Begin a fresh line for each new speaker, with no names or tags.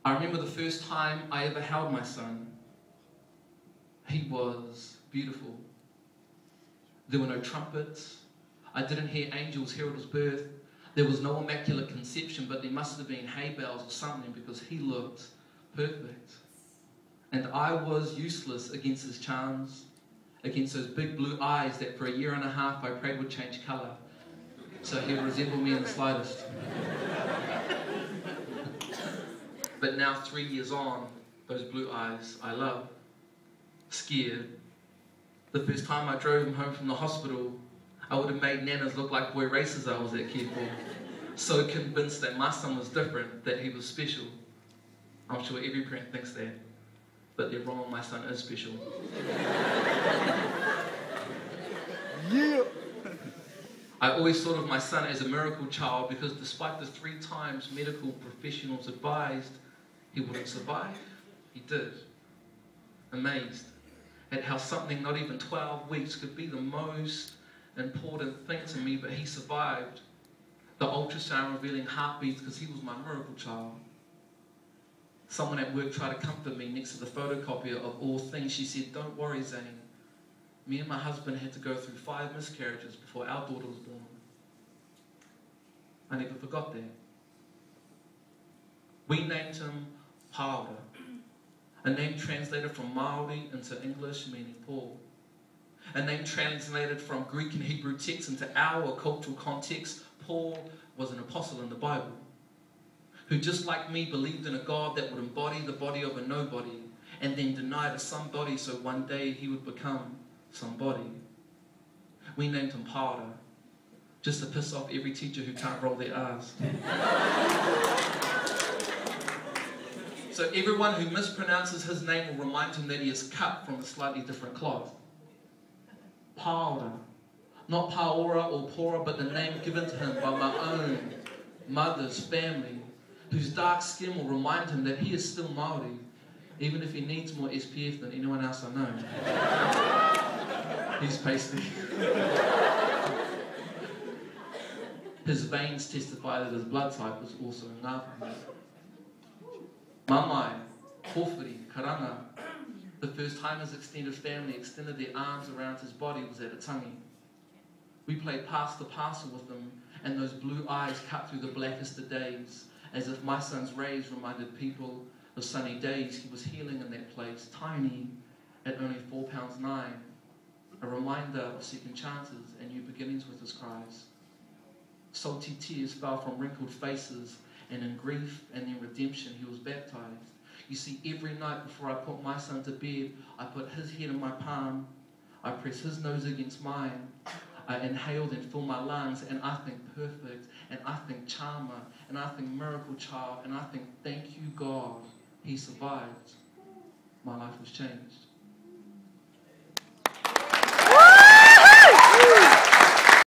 I remember the first time I ever held my son. He was beautiful. There were no trumpets. I didn't hear angels herald his birth. There was no immaculate conception, but there must have been hay bales or something because he looked perfect. And I was useless against his charms, against those big blue eyes that for a year and a half I prayed would change colour, so he would resemble me in the slightest. But now, 3 years on, those blue eyes I love. Scared. The first time I drove him home from the hospital, I would have made nanas look like boy racers. I was that careful. So convinced that my son was different, that he was special. I'm sure every parent thinks that. But they're wrong, my son is special.
Yeah.
I always thought of my son as a miracle child because despite the 3 times medical professionals advised he wouldn't survive, he did. Amazed at how something not even 12 weeks could be the most important thing to me, but he survived. The ultrasound revealing heartbeats because he was my miracle child. Someone at work tried to comfort me next to the photocopier of all things. She said, "Don't worry, Zane. Me and my husband had to go through 5 miscarriages before our daughter was born." I never forgot that. We named him Paora, a name translated from Maori into English meaning Paul. A name translated from Greek and Hebrew texts into our cultural context. Paul was an apostle in the Bible, who just like me believed in a God that would embody the body of a nobody and then deny a somebody so one day he would become somebody. We named him Paora, just to piss off every teacher who can't roll their R's. So everyone who mispronounces his name will remind him that he is cut from a slightly different cloth. Paora. Not Paora or Paora, but the name given to him by my own mother's family, whose dark skin will remind him that he is still Maori, even if he needs more SPF than anyone else I know. He's pasty. His veins testify that his blood type was also Ngāpuhi. Mamai, Kōwhiri, Karanga. The first time his extended family extended their arms around his body was at a tangi. We played pass the parcel with them, and those blue eyes cut through the blackest of days, as if my son's rays reminded people of sunny days. He was healing in that place, tiny, at only 4 pounds 9, a reminder of second chances and new beginnings with his cries. Salty tears fell from wrinkled faces, and in grief and in redemption he was baptized. You see, every night before I put my son to bed, I put his head in my palm, I press his nose against mine, I inhaled and filled my lungs, and I think perfect, and I think charmer, and I think miracle child, and I think thank you God, he survived. My life was changed.